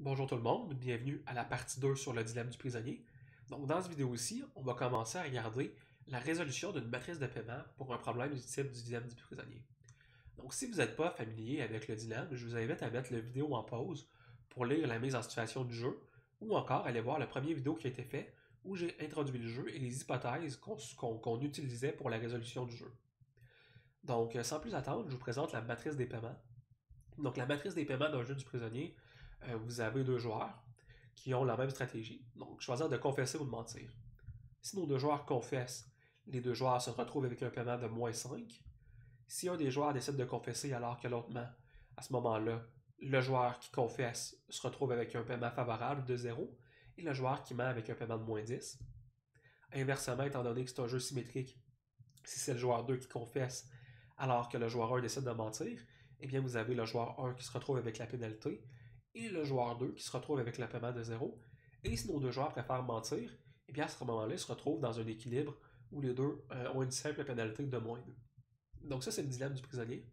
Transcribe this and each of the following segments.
Bonjour tout le monde, bienvenue à la partie 2 sur le dilemme du prisonnier. Donc dans cette vidéo-ci, on va commencer à regarder la résolution d'une matrice de paiement pour un problème du type du dilemme du prisonnier. Donc si vous n'êtes pas familier avec le dilemme, je vous invite à mettre la vidéo en pause pour lire la mise en situation du jeu ou encore aller voir le premier vidéo qui a été fait où j'ai introduit le jeu et les hypothèses qu'on utilisait pour la résolution du jeu. Donc sans plus attendre, je vous présente la matrice des paiements. Donc la matrice des paiements d'un jeu du prisonnier, vous avez deux joueurs qui ont la même stratégie. Donc choisir de confesser ou de mentir. Si nos deux joueurs confessent, les deux joueurs se retrouvent avec un paiement de moins 5. Si un des joueurs décide de confesser alors que l'autre ment, à ce moment-là, le joueur qui confesse se retrouve avec un paiement favorable de 0 et le joueur qui ment avec un paiement de moins 10. Inversement, étant donné que c'est un jeu symétrique, si c'est le joueur 2 qui confesse alors que le joueur 1 décide de mentir, eh bien vous avez le joueur 1 qui se retrouve avec la pénalité et le joueur 2 qui se retrouve avec le paiement de 0. Et si nos deux joueurs préfèrent mentir, eh bien à ce moment-là, ils se retrouvent dans un équilibre où les deux ont une simple pénalité de moins 2. Donc ça, c'est le dilemme du prisonnier.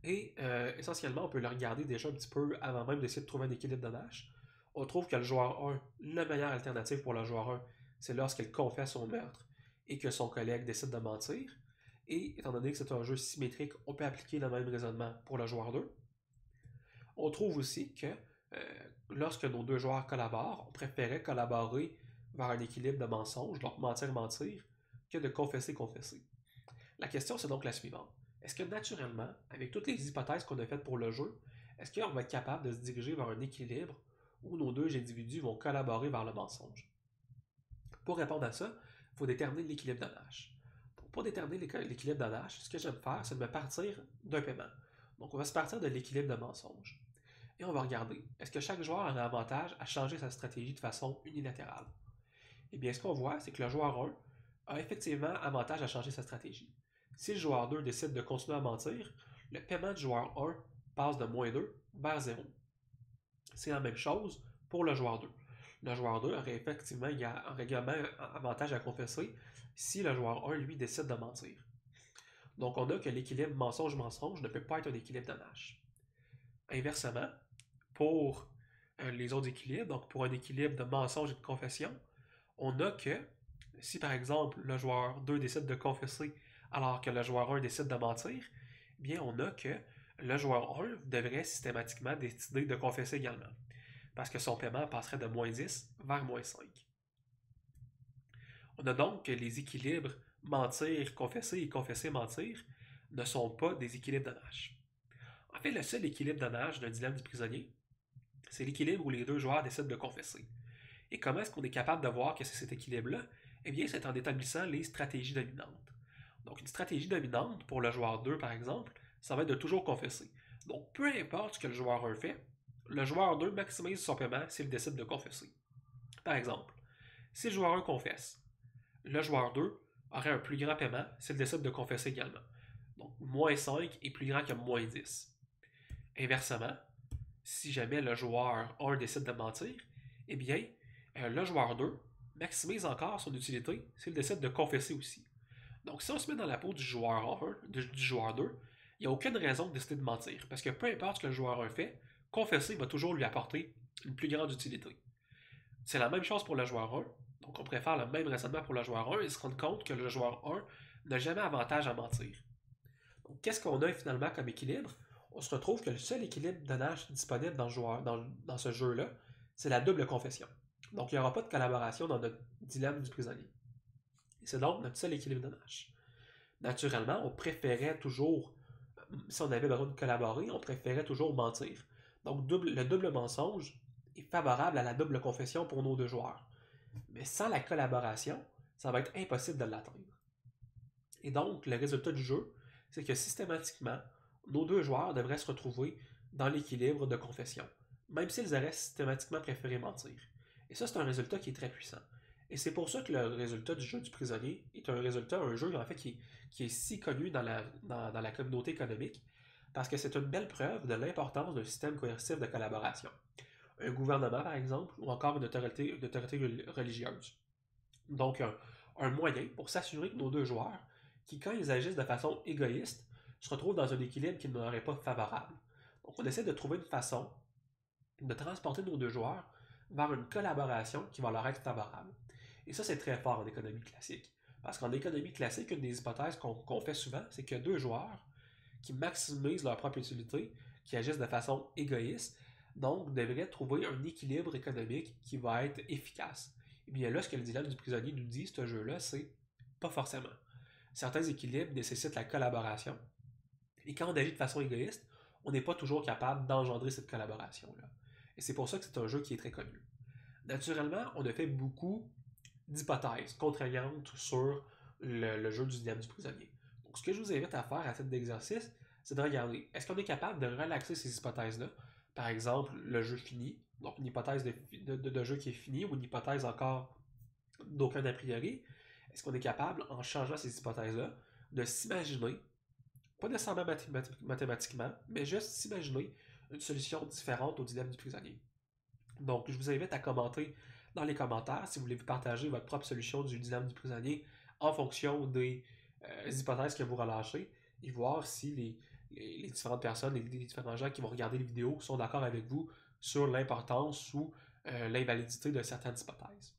Et essentiellement, on peut le regarder déjà un petit peu avant même d'essayer de trouver un équilibre de Nash. On trouve que le joueur 1, la meilleure alternative pour le joueur 1, c'est lorsqu'il confesse son meurtre et que son collègue décide de mentir. Et étant donné que c'est un jeu symétrique, on peut appliquer le même raisonnement pour le joueur 2. On trouve aussi que lorsque nos deux joueurs collaborent, on préférait collaborer vers un équilibre de mensonge, donc mentir-mentir, que de confesser-confesser. La question, c'est donc la suivante. Est-ce que naturellement, avec toutes les hypothèses qu'on a faites pour le jeu, est-ce qu'on va être capable de se diriger vers un équilibre où nos deux individus vont collaborer vers le mensonge? Pour répondre à ça, il faut déterminer l'équilibre de Nash. Pour déterminer l'équilibre de Nash, ce que j'aime faire, c'est de me partir d'un paiement. Donc, on va se partir de l'équilibre de mensonge. Et on va regarder, est-ce que chaque joueur a un avantage à changer sa stratégie de façon unilatérale? Eh bien, ce qu'on voit, c'est que le joueur 1 a effectivement avantage à changer sa stratégie. Si le joueur 2 décide de continuer à mentir, le paiement du joueur 1 passe de moins 2 vers 0. C'est la même chose pour le joueur 2. Le joueur 2 aurait effectivement également un avantage à confesser si le joueur 1, lui, décide de mentir. Donc, on a que l'équilibre mensonge-mensonge ne peut pas être un équilibre de Nash. Inversement, pour les autres équilibres, donc pour un équilibre de mensonge et de confession, on a que si par exemple le joueur 2 décide de confesser alors que le joueur 1 décide de mentir, eh bien on a que le joueur 1 devrait systématiquement décider de confesser également. Parce que son paiement passerait de moins 10 vers moins 5. On a donc que les équilibres mentir, confesser et confesser, mentir ne sont pas des équilibres de Nash. En fait, le seul équilibre de Nash d'un dilemme du prisonnier, c'est l'équilibre où les deux joueurs décident de confesser. Et comment est-ce qu'on est capable de voir que c'est cet équilibre-là? Eh bien, c'est en établissant les stratégies dominantes. Donc, une stratégie dominante pour le joueur 2, par exemple, ça va être de toujours confesser. Donc, peu importe ce que le joueur 1 fait, le joueur 2 maximise son paiement s'il décide de confesser. Par exemple, si le joueur 1 confesse, le joueur 2 aurait un plus grand paiement s'il décide de confesser également. Donc, moins 5 est plus grand que moins 10. Inversement, si jamais le joueur 1 décide de mentir, eh bien, le joueur 2 maximise encore son utilité s'il décide de confesser aussi. Donc, si on se met dans la peau du joueur 1, du joueur 2, il n'y a aucune raison de décider de mentir. Parce que peu importe ce que le joueur 1 fait, confesser va toujours lui apporter une plus grande utilité. C'est la même chose pour le joueur 1. Donc, on préfère le même raisonnement pour le joueur 1 et se rendre compte que le joueur 1 n'a jamais avantage à mentir. Donc, qu'est-ce qu'on a finalement comme équilibre? On se retrouve que le seul équilibre de Nash disponible dans ce jeu-là, c'est la double confession. Donc, il n'y aura pas de collaboration dans notre dilemme du prisonnier. Et c'est donc notre seul équilibre de Nash. Naturellement, on préférait toujours, si on avait besoin de collaborer, on préférait toujours mentir. Donc, le double mensonge est favorable à la double confession pour nos deux joueurs. Mais sans la collaboration, ça va être impossible de l'atteindre. Et donc, le résultat du jeu, c'est que systématiquement, nos deux joueurs devraient se retrouver dans l'équilibre de confession, même s'ils auraient systématiquement préféré mentir. Et ça, c'est un résultat qui est très puissant. Et c'est pour ça que le résultat du jeu du prisonnier est un jeu en fait qui est si connu dans la communauté économique, parce que c'est une belle preuve de l'importance d'un système coercitif de collaboration. Un gouvernement, par exemple, ou encore une autorité religieuse. Donc, un moyen pour s'assurer que nos deux joueurs, qui quand ils agissent de façon égoïste, se retrouvent dans un équilibre qui ne leur est pas favorable. Donc, on essaie de trouver une façon de transporter nos deux joueurs vers une collaboration qui va leur être favorable. Et ça, c'est très fort en économie classique. Parce qu'en économie classique, une des hypothèses qu'on fait souvent, c'est qu'il y a deux joueurs qui maximisent leur propre utilité, qui agissent de façon égoïste, donc devraient trouver un équilibre économique qui va être efficace. Et bien là, ce que le dilemme du prisonnier nous dit, ce jeu-là, c'est pas forcément. Certains équilibres nécessitent la collaboration. Et quand on agit de façon égoïste, on n'est pas toujours capable d'engendrer cette collaboration-là. Et c'est pour ça que c'est un jeu qui est très connu. Naturellement, on a fait beaucoup d'hypothèses contraignantes sur le jeu du dilemme du prisonnier. Donc, ce que je vous invite à faire à titre d'exercice, c'est de regarder, est-ce qu'on est capable de relaxer ces hypothèses-là? Par exemple, le jeu fini, donc une hypothèse de jeu qui est fini ou une hypothèse encore d'aucun a priori. Est-ce qu'on est capable, en changeant ces hypothèses-là, de s'imaginer, pas nécessairement mathématiquement, mais juste s'imaginer une solution différente au dilemme du prisonnier? Donc, je vous invite à commenter dans les commentaires si vous voulez partager votre propre solution du dilemme du prisonnier en fonction des hypothèses que vous relâchez et voir si les différentes personnes, les différents gens qui vont regarder les vidéos sont d'accord avec vous sur l'importance ou l'invalidité de certaines hypothèses.